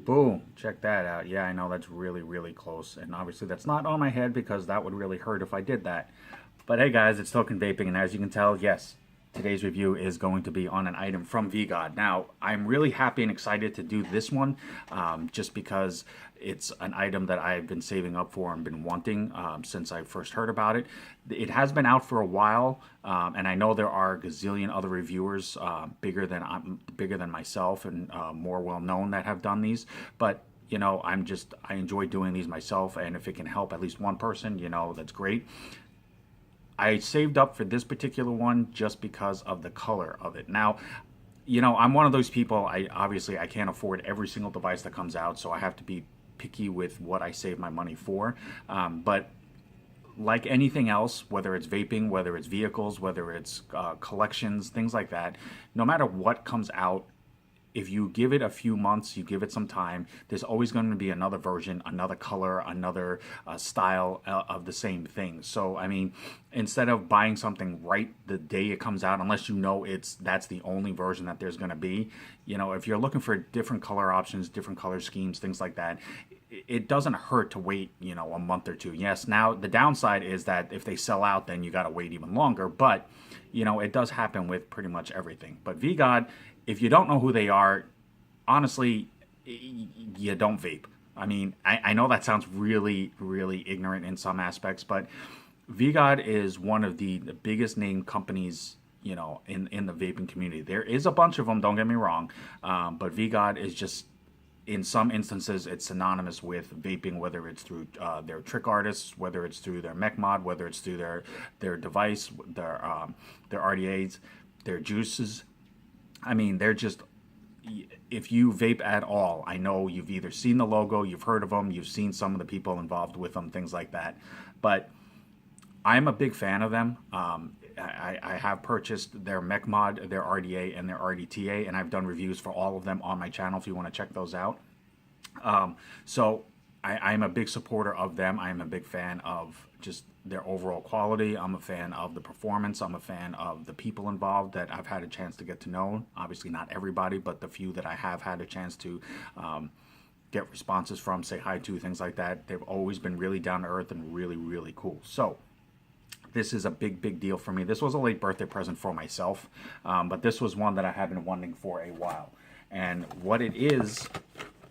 Boom, check that out. Yeah, I know that's really, really close. And obviously that's not on my head because that would really hurt if I did that. But hey guys, it's Token Vaping, and as you can tell, yes, today's review is going to be on an item from VGOD. Now, I'm really happy and excited to do this one just because it's an item that I've been saving up for and been wanting since I first heard about it. It has been out for a while, and I know there are a gazillion other reviewers bigger than myself and more well known that have done these, but you know, I enjoy doing these myself, and if it can help at least one person, you know, that's great. I saved up for this particular one just because of the color of it. Now, you know, I'm one of those people, I can't afford every single device that comes out, so I have to be picky with what I save my money for. But like anything else, whether it's vaping, whether it's vehicles, whether it's collections, things like that, no matter what comes out, if you give it a few months, you give it some time, there's always going to be another version, another color, another style of the same thing. So, I mean, instead of buying something right the day it comes out, unless you know that's the only version that there's going to be, you know, if you're looking for different color options, different color schemes, things like that, it doesn't hurt to wait, you know, a month or two. Yes, now the downside is that if they sell out, then you got to wait even longer. But, you know, it does happen with pretty much everything. But VGOD, if you don't know who they are, honestly, you don't vape. I mean, I know that sounds really, really ignorant in some aspects, but VGOD is one of the biggest name companies, you know, in the vaping community. There is a bunch of them, don't get me wrong, but VGOD is just, in some instances, it's synonymous with vaping, whether it's through their trick artists, whether it's through their Mech mod, whether it's through their device, their RDAs, their juices. I mean, they're just, if you vape at all, I know you've either seen the logo, you've heard of them, you've seen some of the people involved with them, things like that. But I'm a big fan of them. I have purchased their Mech mod, their RDA, and their RDTA, and I've done reviews for all of them on my channel if you want to check those out. So I'm a big supporter of them. I'm a big fan of just their overall quality. I'm a fan of the performance. I'm a fan of the people involved that I've had a chance to get to know. Obviously not everybody, but the few that I have had a chance to get responses from, say hi to, things like that. They've always been really down to earth and really, really cool. So this is a big, big deal for me. This was a late birthday present for myself, but this was one that I had been wanting for a while. And what it is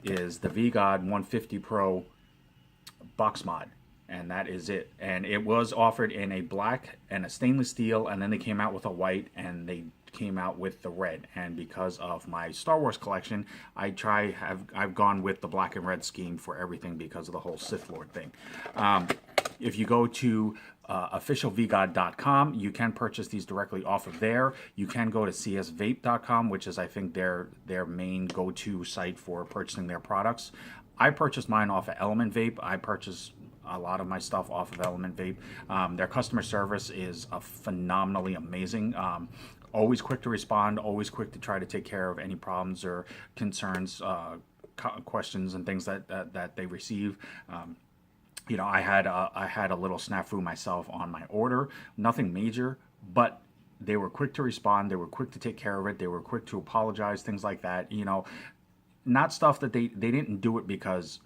the VGOD 150 Pro box mod. And that is it. And it was offered in a black and a stainless steel, and then they came out with a white, and they came out with the red. And because of my Star Wars collection, I've gone with the black and red scheme for everything because of the whole Sith Lord thing. If you go to officialvgod.com, you can purchase these directly off of there. You can go to csvape.com, which is, I think, their main go-to site for purchasing their products. I purchased mine off of Element Vape. I purchased a lot of my stuff off of Element Vape. Their customer service is phenomenally amazing. Always quick to respond, always quick to try to take care of any problems or concerns, questions and things that they receive. You know, I had a little snafu myself on my order. Nothing major, but they were quick to respond. They were quick to take care of it. They were quick to apologize, things like that. You know, not stuff that they didn't do it because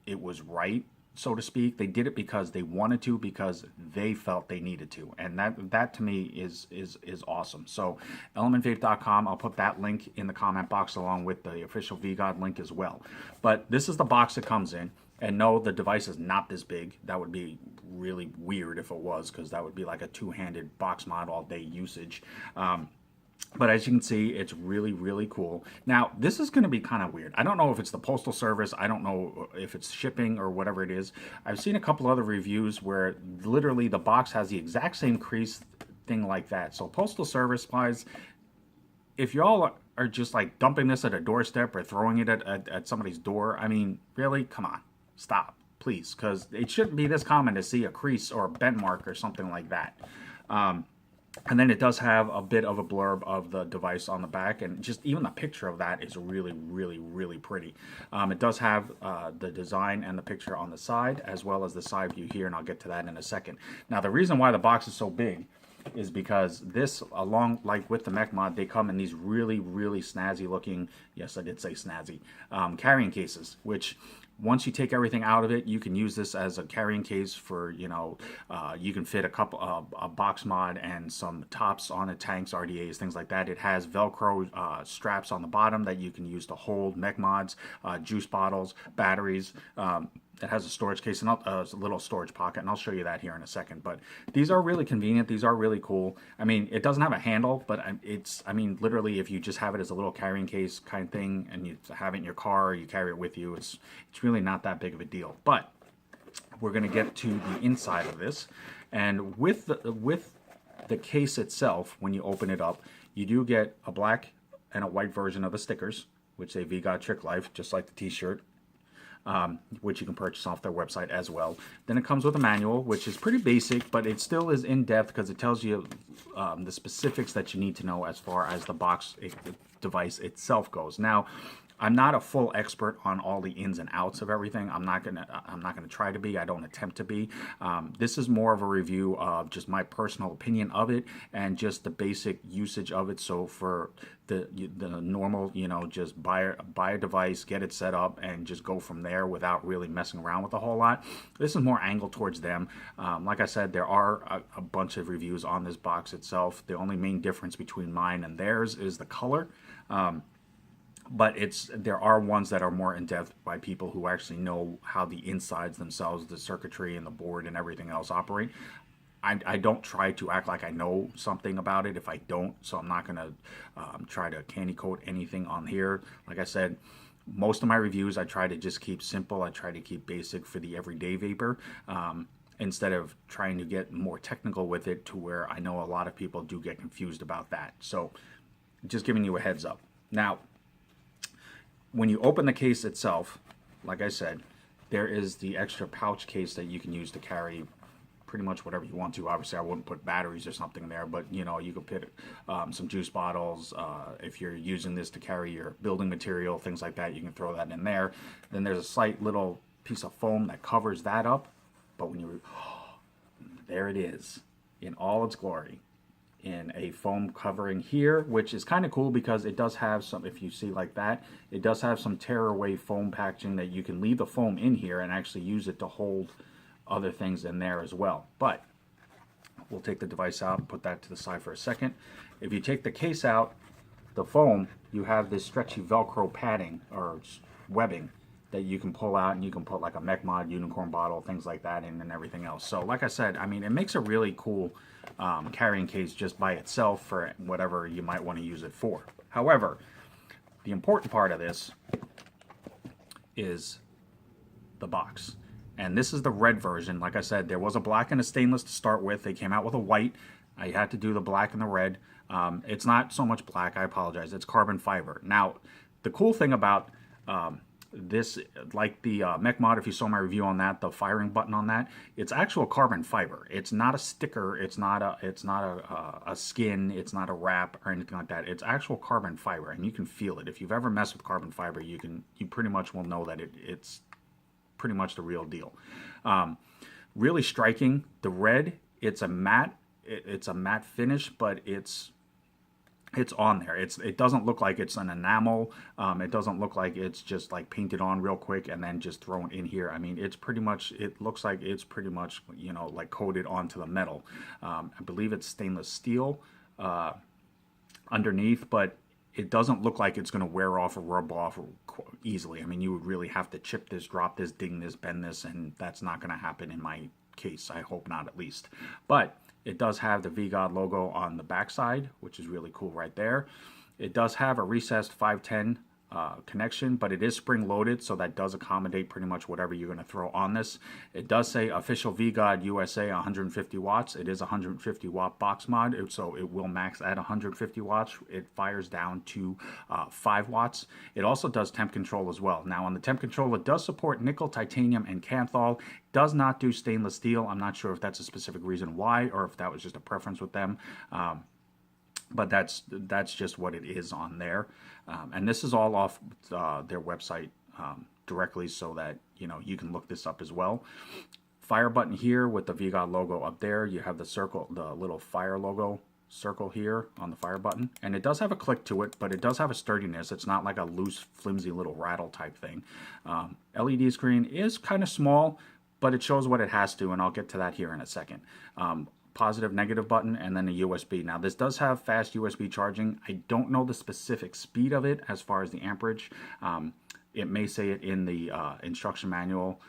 it was right, so to speak. They did it because they wanted to, because they felt they needed to, and that to me is awesome. So elementvape.com, I'll put that link in the comment box along with the official VGOD link as well. But this is the box it comes in. And no, the device is not this big. That would be really weird if it was, because that would be like a two-handed box mod all day usage. But as you can see, it's really, really cool. Now, this is going to be kind of weird. I don't know if it's the Postal Service. I don't know if it's shipping or whatever it is. I've seen a couple other reviews where literally the box has the exact same crease thing like that. So Postal Service supplies, if y'all are just like dumping this at a doorstep or throwing it at somebody's door, I mean, really? Come on. Stop, please, because it shouldn't be this common to see a crease or a bent mark or something like that. And then it does have a bit of a blurb of the device on the back, and just even the picture of that is really, really, really pretty. It does have the design and the picture on the side, as well as the side view here, and I'll get to that in a second. Now, the reason why the box is so big is because this, along like with the Mech mod, they come in these really, really snazzy looking, yes, I did say snazzy, carrying cases, which once you take everything out of it, you can use this as a carrying case for, you know, you can fit a box mod and some tops on it, tanks, RDAs, things like that. It has Velcro straps on the bottom that you can use to hold mech mods, juice bottles, batteries. It has a storage case and a little storage pocket, and I'll show you that here in a second. But these are really convenient. These are really cool. I mean, it doesn't have a handle, but I mean, literally, if you just have it as a little carrying case kind of thing, and you have it in your car, or you carry it with you, it's really not that big of a deal. But we're going to get to the inside of this, and with the case itself, when you open it up, you do get a black and a white version of the stickers, which say VGOD Trick Life, just like the T-shirt. Which you can purchase off their website as well. Then it comes with a manual, which is pretty basic, but it still is in-depth because it tells you the specifics that you need to know as far as the device itself goes. Now, I'm not a full expert on all the ins and outs of everything. I'm not gonna try to be. I don't attempt to be. This is more of a review of just my personal opinion of it and just the basic usage of it. So for the normal, you know, just buy a device, get it set up, and just go from there without really messing around with a whole lot. This is more angled towards them. Like I said, there are a bunch of reviews on this box itself. The only main difference between mine and theirs is the color. But there are ones that are more in-depth by people who actually know how the insides themselves, the circuitry and the board and everything else operate. I don't try to act like I know something about it if I don't, so I'm not going to try to candy coat anything on here. Like I said, most of my reviews I try to just keep simple. I try to keep basic for the everyday vapor. Instead of trying to get more technical with it to where I know a lot of people do get confused about that. So just giving you a heads up. Now, when you open the case itself, like I said, there is the extra pouch case that you can use to carry pretty much whatever you want to. Obviously, I wouldn't put batteries or something there, but you know, you could put some juice bottles. If you're using this to carry your building material, things like that, you can throw that in there. Then there's a slight little piece of foam that covers that up. But when you, there it is in all its glory, in a foam covering here, which is kind of cool because it does have some, if you see like that, it does have some tear away foam packaging that you can leave the foam in here and actually use it to hold other things in there as well. But we'll take the device out and put that to the side for a second. If you take the case out, the foam, you have this stretchy Velcro padding or webbing that you can pull out, and you can put like a Mech mod, unicorn bottle, things like that in, and everything else. So like I said, I mean, it makes a really cool carrying case just by itself for whatever you might want to use it for. However, the important part of this is the box. And this is the red version. Like I said, there was a black and a stainless to start with. They came out with a white. I had to do the black and the red. It's not so much black, I apologize. It's carbon fiber. Now, the cool thing about this, like the Mech mod, if you saw my review on that, the firing button on that, it's actual carbon fiber. It's not a sticker. It's not a skin. It's not a wrap or anything like that. It's actual carbon fiber, and you can feel it. If you've ever messed with carbon fiber, you pretty much will know that it's pretty much the real deal. Really striking. The red, it's a matte. It's a matte finish, but it's on there. It doesn't look like it's an enamel. It doesn't look like it's just like painted on real quick and then just thrown in here. I mean, it's pretty much, it looks like it's pretty much, you know, like coated onto the metal. I believe it's stainless steel underneath, but it doesn't look like it's going to wear off or rub off easily. I mean, you would really have to chip this, drop this, ding this, bend this, and that's not going to happen in my case. I hope not, at least. But it does have the VGOD logo on the backside, which is really cool right there. It does have a recessed 510 connection, but it is spring loaded, so that does accommodate pretty much whatever you're going to throw on this. It does say official VGOD USA 150 watts. It is a 150 watt box mod, so it will max at 150 watts. It fires down to 5 watts. It also does temp control as well. Now on the temp control, it does support nickel, titanium, and Kanthal. Does not do stainless steel. I'm not sure if that's a specific reason why, or if that was just a preference with them. But that's just what it is on there. And this is all off their website directly, so that, you know, you can look this up as well. fire button here with the VGOD logo up there. You have the circle, the little fire logo circle here on the fire button, and it does have a click to it, but it does have a sturdiness. It's not like a loose, flimsy little rattle type thing. LED screen is kind of small, but it shows what it has to, and I'll get to that here in a second. Positive, negative button, and then a USB. Now this does have fast USB charging. I don't know the specific speed of it as far as the amperage. It may say it in the instruction manual,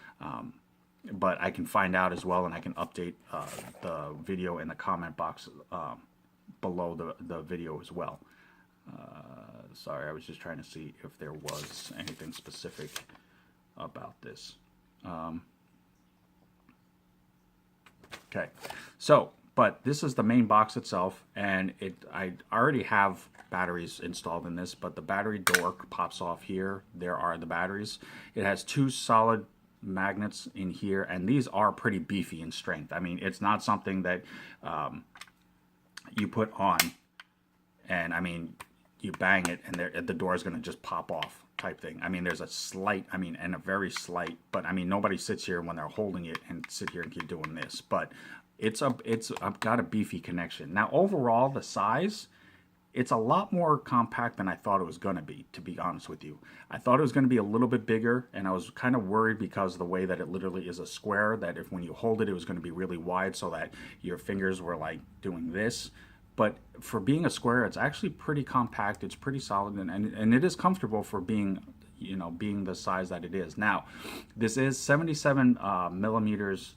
but I can find out as well, and I can update the video in the comment box below the video as well. Sorry, I was just trying to see if there was anything specific about this. Okay, so, but this is the main box itself, and I already have batteries installed in this, but the battery door pops off here. There are the batteries. It has 2 solid magnets in here, and these are pretty beefy in strength. I mean, it's not something that you put on, and I mean, you bang it, and the door is going to just pop off type thing. I mean, there's a slight, and a very slight, but I mean, nobody sits here when they're holding it and sit here and keep doing this. But I've got a beefy connection. Now, overall, the size, it's a lot more compact than I thought it was going to be honest with you. I thought it was going to be a little bit bigger, and I was kind of worried because of the way that it literally is a square, that if when you hold it, it was going to be really wide so that your fingers were like doing this. But for being a square, it's actually pretty compact. It's pretty solid, and it is comfortable for being, being the size that it is. Now, this is 77 millimeters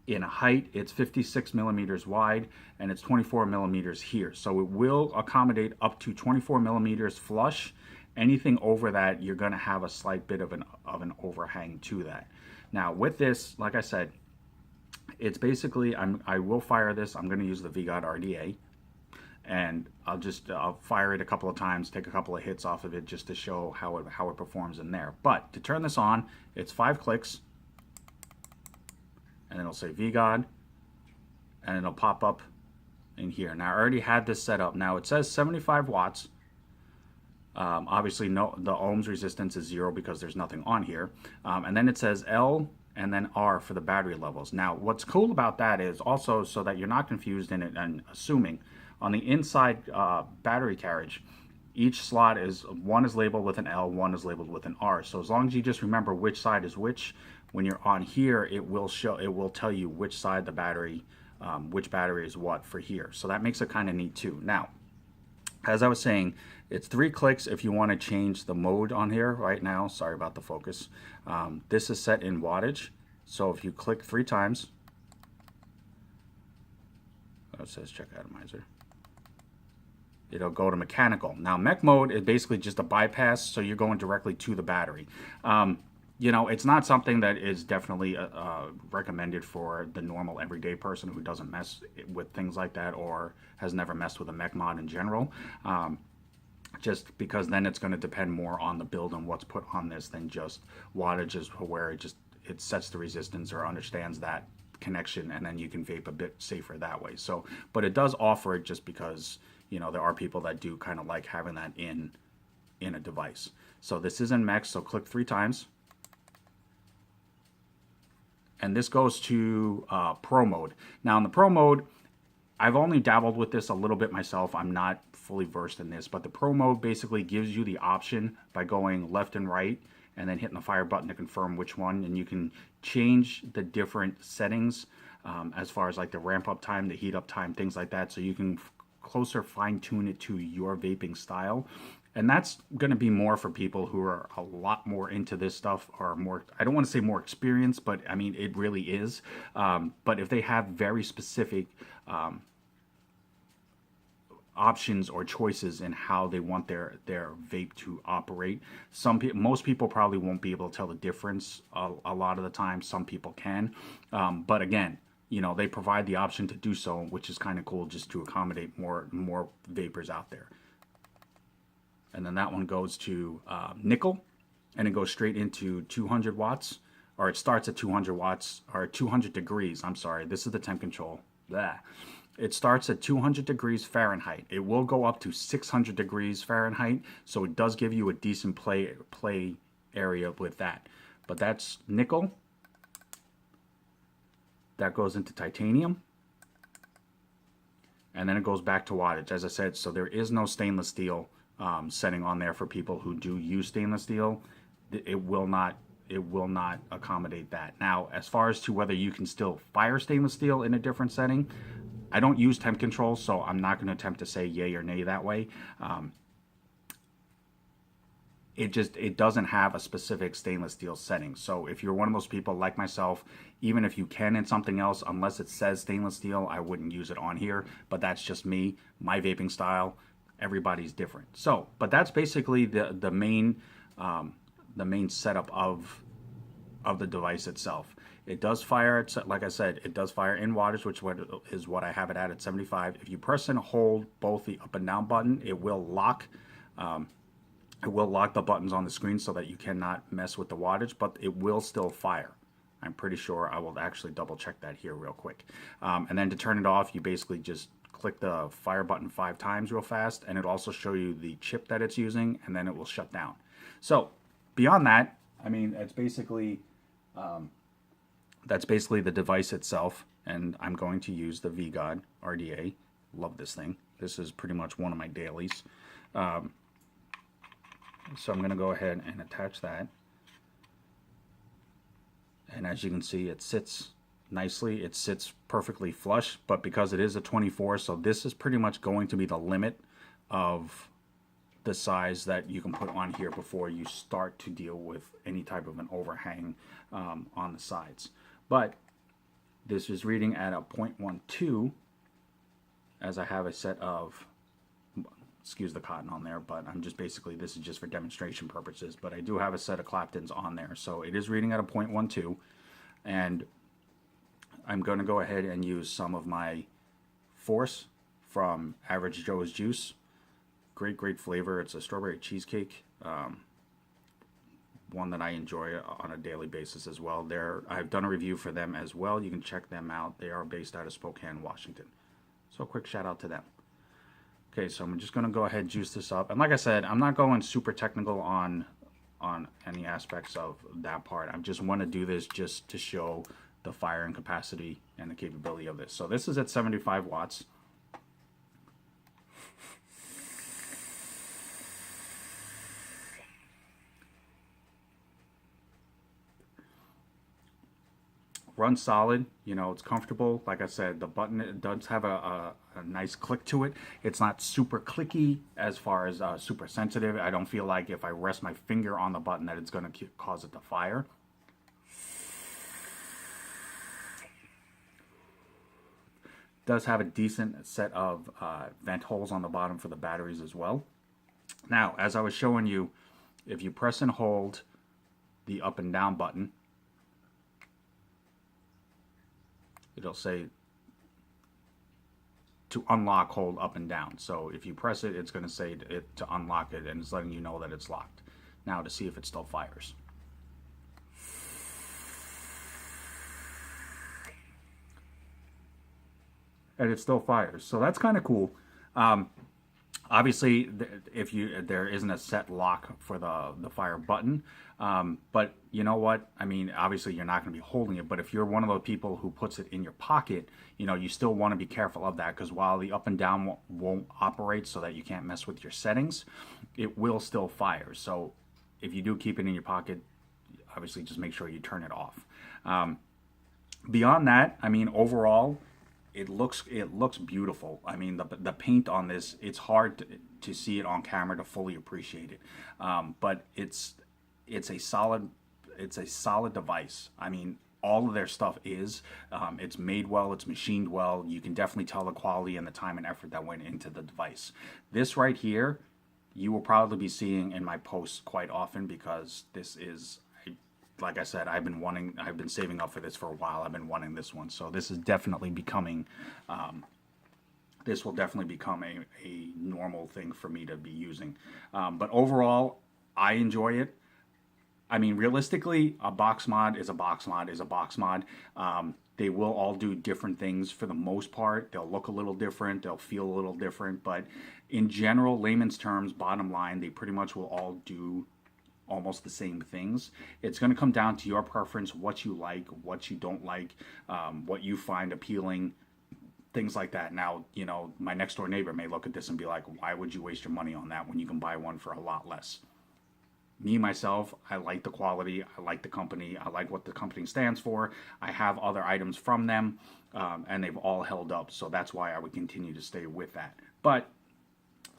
in height. It's 56 millimeters wide, and it's 24 millimeters here. So it will accommodate up to 24 millimeters flush. Anything over that, you're going to have a slight bit of an overhang to that. Now, with this, like I said, it's basically, I will fire this. I'm going to use the VGOD RDA, and I'll fire it a couple of times, take a couple of hits off of it just to show how it performs in there. But to turn this on, it's 5 clicks, and then it'll say VGOD, and it'll pop up in here. Now I already had this set up. Now it says 75 watts. Obviously, the ohms resistance is 0 because there's nothing on here, and then it says L and then R for the battery levels. Now, what's cool about that is also, so that you're not confused in it and assuming, on the inside battery carriage, each slot one is labeled with an L, one is labeled with an R. So as long as you just remember which side is which, when you're on here, it will tell you which side the battery, which battery is what for here. So that makes it kind of neat too. Now, as I was saying, it's 3 clicks if you want to change the mode on here right now. Sorry about the focus. This is set in wattage. So if you click 3 times, it says check atomizer, it'll go to mechanical. Now, mech mode is basically just a bypass, so you're going directly to the battery. It's not something that is definitely recommended for the normal everyday person who doesn't mess with things like that or has never messed with a mech mod in general. Just because then it's going to depend more on the build and what's put on this than just wattage, is where it sets the resistance or understands that connection, and then you can vape a bit safer that way. So, but it does offer it just because, there are people that do kind of like having that in a device. So this is in Mech, so click 3 times. And this goes to Pro mode. Now in the Pro mode, I've only dabbled with this a little bit myself. I'm not fully versed in this, but the Pro mode basically gives you the option by going left and right and then hitting the fire button to confirm which one, and you can change the different settings as far as like the ramp up time, the heat up time, things like that, so you can closer fine tune it to your vaping style. And that's going to be more for people who are a lot more into this stuff, or more, I don't want to say more experienced, but I mean, it really is. But if they have very specific options or choices in how they want their vape to operate, most people probably won't be able to tell the difference a lot of the time. Some people can. But again, they provide the option to do so, which is kind of cool, just to accommodate more vapors out there. And then that one goes to nickel, and it goes straight into 200 watts, or it starts at 200 watts, or 200 degrees. I'm sorry, this is the Temp-Control. Blah. It starts at 200 degrees Fahrenheit. It will go up to 600 degrees Fahrenheit, so it does give you a decent play area with that. But that's nickel. that goes into titanium, and then it goes back to wattage. As I said, so there is no stainless steel setting on there for people who do use stainless steel. It will not accommodate that. Now, as far as to whether you can still fire stainless steel in a different setting, I don't use Temp-Control, so I'm not going to attempt to say yay or nay that way. It doesn't have a specific stainless steel setting. So if you're one of those people like myself, even if you can in something else, unless it says stainless steel, I wouldn't use it on here. But that's just me, my vaping style. Everybody's different. So, but that's basically the main setup of the device itself. It does fire, like I said, it does fire in wattage, which is what I have it at 75. If you press and hold both the up and down button, it will lock. It will lock the buttons on the screen so that you cannot mess with the wattage, but it will still fire. I'm pretty sure. I will actually double check that here real quick. And then to turn it off, you basically just click the fire button 5 times real fast, and it'll also show you the chip that it's using, and then it will shut down. So beyond that, I mean, that's basically the device itself, and I'm going to use the VGOD RDA. Love this thing. This is pretty much one of my dailies. So I'm going to go ahead and attach that. And as you can see, it sits nicely. It sits perfectly flush, but because it is a 24, so this is pretty much going to be the limit of the size that you can put on here before you start to deal with any type of an overhang on the sides. But this is reading at a 0.12, as I have a set of, excuse the cotton on there, but I'm just basically, this is just for demonstration purposes, but I do have a set of Claptons on there. So it is reading at a 0.12, and I'm going to go ahead and use some of my Force from Average Joe's Juice. Great flavor. It's a strawberry cheesecake, one that I enjoy on a daily basis as well. I've done a review for them as well. You can check them out. They are based out of Spokane, Washington. So a quick shout out to them. Okay, so I'm just going to go ahead and juice this up. And like I said, I'm not going super technical on any aspects of that part. I just want to do this just to show the firing capacity and the capability of this. So this is at 75 watts. Runs solid, you know, it's comfortable. Like I said, the button, it does have a nice click to it. It's not super clicky as far as super sensitive. I don't feel like if I rest my finger on the button that it's going to cause it to fire. Does have a decent set of vent holes on the bottom for the batteries as well. Now, as I was showing you, if you press and hold the up and down button, it'll say to unlock, hold up and down. So if you press it, it's going to say to unlock it, and it's letting you know that it's locked. Now to see if it still fires. And it still fires. So that's kind of cool. Obviously, there isn't a set lock for the fire button, but you know what? I mean, obviously you're not going to be holding it, but if you're one of those people who puts it in your pocket, you know, you still want to be careful of that, because while the up and down won't operate so that you can't mess with your settings, it will still fire. So if you do keep it in your pocket, obviously just make sure you turn it off. Beyond that, I mean, overall, it looks beautiful. I mean, the paint on this, it's hard to see it on camera to fully appreciate it, but it's a solid device. I mean, all of their stuff is it's made well, it's machined well. You can definitely tell the quality and the time and effort that went into the device. This right here, you will probably be seeing in my posts quite often, because this is, like I said, I've been saving up for this for a while. I've been wanting this one. So this is definitely becoming, this will definitely become a normal thing for me to be using. But overall, I enjoy it. I mean, realistically, a box mod is a box mod is a box mod. They will all do different things for the most part. They'll look a little different. They'll feel a little different. But in general, layman's terms, bottom line, they pretty much will all do almost the same things. It's going to come down to your preference, what you like, what you don't like, what you find appealing, things like that. Now, you know, my next door neighbor may look at this and be like, why would you waste your money on that when you can buy one for a lot less? Me, myself, I like the quality, I like the company, I like what the company stands for. I have other items from them, and they've all held up, so that's why I would continue to stay with that. But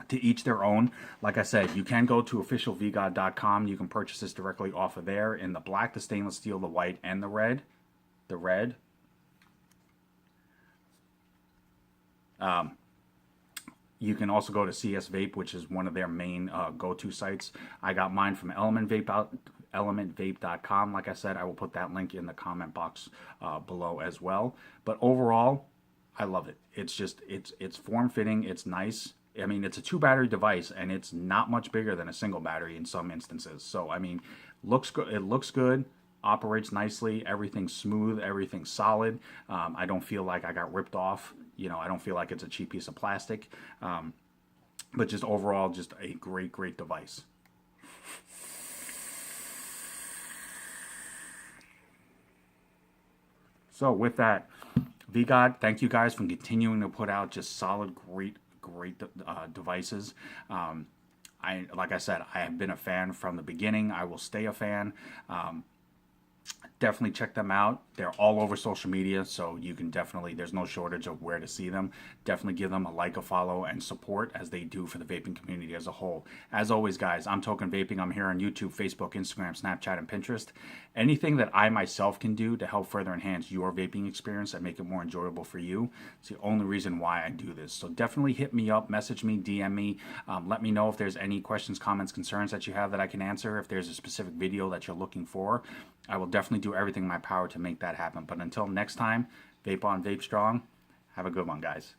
to each their own. Like I said, you can go to officialvgod.com. You can purchase this directly off of there in the black, the stainless steel, the white, and the red. The red. You can also go to CS Vape, which is one of their main go-to sites. I got mine from elementvape.com. Like I said, I will put that link in the comment box below as well. But overall, I love it. It's just, it's form-fitting. It's nice. I mean, it's a 2-battery device, and it's not much bigger than a single battery in some instances. So, I mean, looks good. It looks good, operates nicely. Everything's smooth. Everything's solid. I don't feel like I got ripped off. You know, I don't feel like it's a cheap piece of plastic. But just overall, just a great, great device. So, with that, VGOD, thank you guys for continuing to put out just solid, great devices. Like I said, I have been a fan from the beginning. I will stay a fan. Definitely check them out. They're all over social media, so you can definitely, there's no shortage of where to see them. Definitely give them a like, a follow, and support as they do for the vaping community as a whole. As always, guys, I'm Token Vaping. I'm here on YouTube, Facebook, Instagram, Snapchat, and Pinterest. Anything that I myself can do to help further enhance your vaping experience and make it more enjoyable for you, it's the only reason why I do this. So definitely hit me up, message me, DM me. Let me know if there's any questions, comments, concerns that you have that I can answer. If there's a specific video that you're looking for, I will definitely do everything in my power to make that happen. But until next time, vape on, vape strong. Have a good one, guys.